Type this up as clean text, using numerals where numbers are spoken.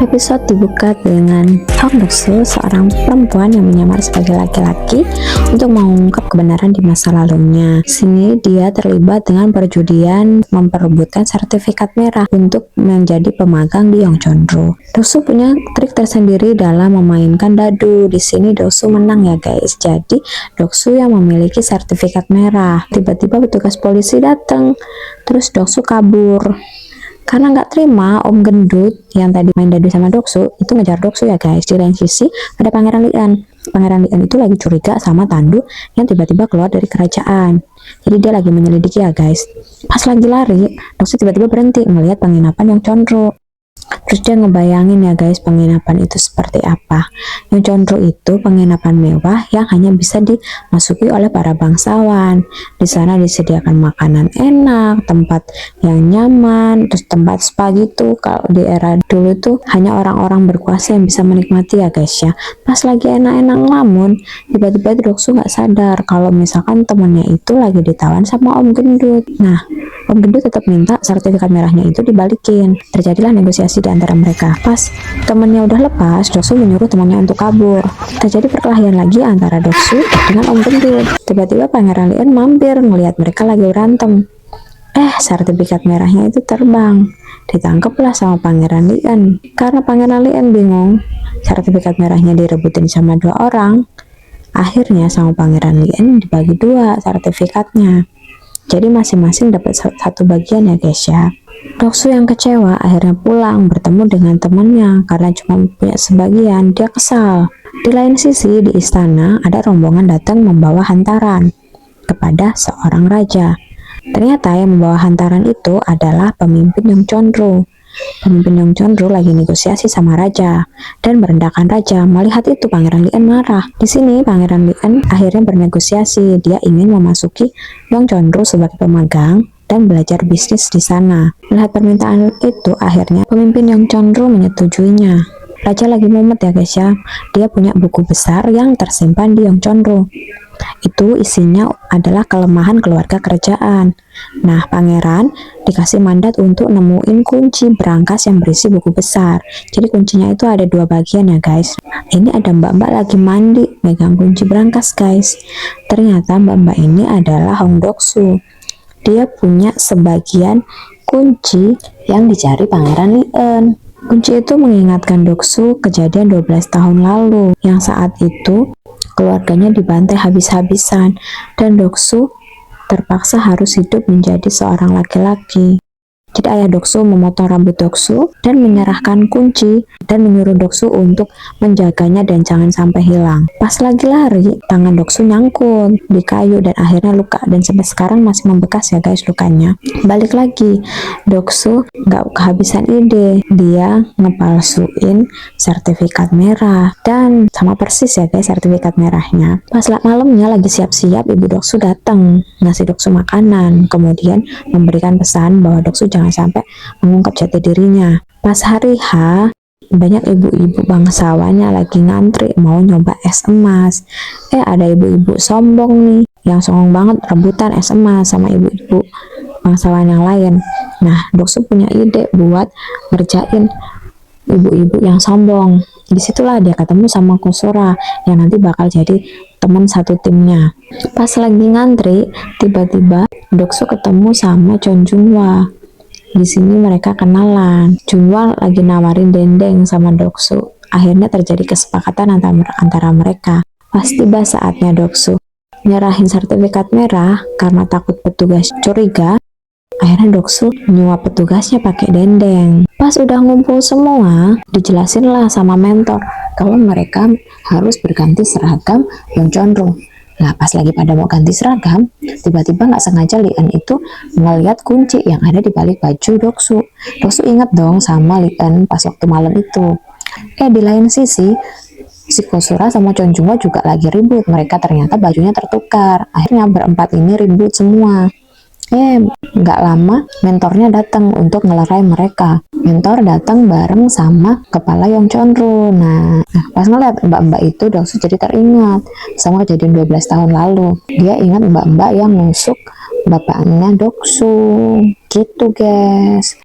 Episode dibuka dengan Hong Doksu, seorang perempuan yang menyamar sebagai laki-laki untuk mengungkap kebenaran di masa lalunya. Sini dia terlibat dengan perjudian memperebutkan sertifikat merah untuk menjadi pemagang di Yongchonro. Doksu punya trik tersendiri dalam memainkan dadu. Di sini Doksu menang ya guys. Jadi Doksu yang memiliki sertifikat merah. Tiba-tiba petugas polisi datang, terus Doksu kabur. Karena nggak terima, Om Gendut yang tadi main dadu sama Doksu itu ngejar Doksu ya guys. Di lain sisi ada Pangeran Lian. Pangeran Lian itu lagi curiga sama Tandu yang tiba-tiba keluar dari kerajaan. Jadi dia lagi menyelidiki ya guys. Pas lagi lari, Doksu tiba-tiba berhenti melihat penginapan yang Chonro. Terus dia ngebayangin ya guys, penginapan itu seperti apa. Yang Chonro itu penginapan mewah yang hanya bisa dimasuki oleh para bangsawan. Di sana disediakan makanan enak, tempat yang nyaman, terus tempat spa gitu. Kalau di era dulu tuh hanya orang-orang berkuasa yang bisa menikmati ya guys ya. Pas lagi enak-enak ngelamun, tiba-tiba Doksu nggak sadar kalau misalkan temennya itu lagi ditawan sama Om Gendut. Nah, Om Gendut tetap minta sertifikat merahnya itu dibalikin. Terjadilah negosiasi di antara mereka. Pas temannya udah lepas, Doksu menyuruh temannya untuk kabur. Terjadi perkelahian lagi antara Doksu dengan Om Gendut. Tiba-tiba Pangeran Lian mampir melihat mereka lagi berantem. Sertifikat merahnya itu terbang. Ditangkaplah sama Pangeran Lian. Karena Pangeran Lian bingung, sertifikat merahnya direbutin sama dua orang. Akhirnya sama Pangeran Lian dibagi dua sertifikatnya. Jadi masing-masing dapat satu bagian ya guys ya. Doksu yang kecewa akhirnya pulang bertemu dengan temannya karena cuma punya sebagian. Dia kesal. Di lain sisi di istana ada rombongan datang membawa hantaran kepada seorang raja. Ternyata yang membawa hantaran itu adalah pemimpin Yongchonro. Pemimpin Yongchonro lagi negosiasi sama raja dan merendahkan raja. Melihat itu Pangeran Lian marah. Di sini Pangeran Lian akhirnya bernegosiasi. Dia ingin memasuki Yongchonro sebagai pemegang dan belajar bisnis di sana. Melihat permintaan itu akhirnya pemimpin Yongchonro menyetujuinya. Raja lagi mumet ya guys ya. Dia punya buku besar yang tersimpan di Yongchonro. Itu isinya adalah kelemahan keluarga kerajaan. Nah, pangeran dikasih mandat untuk nemuin kunci berangkas yang berisi buku besar. Jadi kuncinya itu ada dua bagian ya guys. Ini ada mbak-mbak lagi mandi megang kunci berangkas guys. Ternyata mbak-mbak ini adalah Hong Doksu. Dia punya sebagian kunci yang dicari Pangeran Lian. Kunci itu mengingatkan Doksu kejadian 12 tahun lalu yang saat itu keluarganya dibantai habis-habisan dan Doksu terpaksa harus hidup menjadi seorang laki-laki. Jadi ayah Doksu memotong rambut Doksu dan menyerahkan kunci dan menyuruh Doksu untuk menjaganya dan jangan sampai hilang. Pas lagi lari, tangan Doksu nyangkut di kayu dan akhirnya luka dan sampai sekarang masih membekas ya guys lukanya. Balik lagi, Doksu nggak kehabisan ide. Dia ngepalsuin sertifikat merah dan sama persis ya guys sertifikat merahnya. Pas malamnya lagi siap-siap, ibu Doksu datang ngasih Doksu makanan, kemudian memberikan pesan bahwa Doksu jangan sampai mengungkap jati dirinya. Pas hari H, banyak ibu-ibu bangsawannya lagi ngantri mau nyoba es emas. Ada ibu-ibu sombong nih yang songong banget rebutan es emas sama ibu-ibu bangsawan yang lain. Nah, Doksu punya ide buat ngerjain ibu-ibu yang sombong. Disitulah dia ketemu sama Kusura yang nanti bakal jadi teman satu timnya. Pas lagi ngantri, tiba-tiba Doksu ketemu sama Chon Junhwa. Di sini mereka kenalan. Junhwa lagi nawarin dendeng sama Doksu. Akhirnya terjadi kesepakatan antara mereka. Pas tiba saatnya Doksu nyerahin sertifikat merah karena takut petugas curiga, akhirnya Doksu nyuap petugasnya pakai dendeng. Pas udah ngumpul semua, dijelasin lah sama mentor kalau mereka harus berganti seragam Yongchonro. Nah, pas lagi pada mau ganti seragam, tiba-tiba nggak sengaja Lian itu ngeliat kunci yang ada di balik baju Doksu. Doksu inget dong sama Lian pas waktu malam itu. Di lain sisi, si Kusura sama Chon Junhwa juga lagi ribut. Mereka ternyata bajunya tertukar. Akhirnya berempat ini ribut semua. Nggak lama mentornya datang untuk ngelerai mereka. Mentor datang bareng sama kepala Yongchonro. Nah, pas ngeliat mbak-mbak itu Doksu jadi teringat sama kejadian 12 tahun lalu. Dia ingat mbak-mbak yang nusuk bapaknya Doksu. Gitu guys.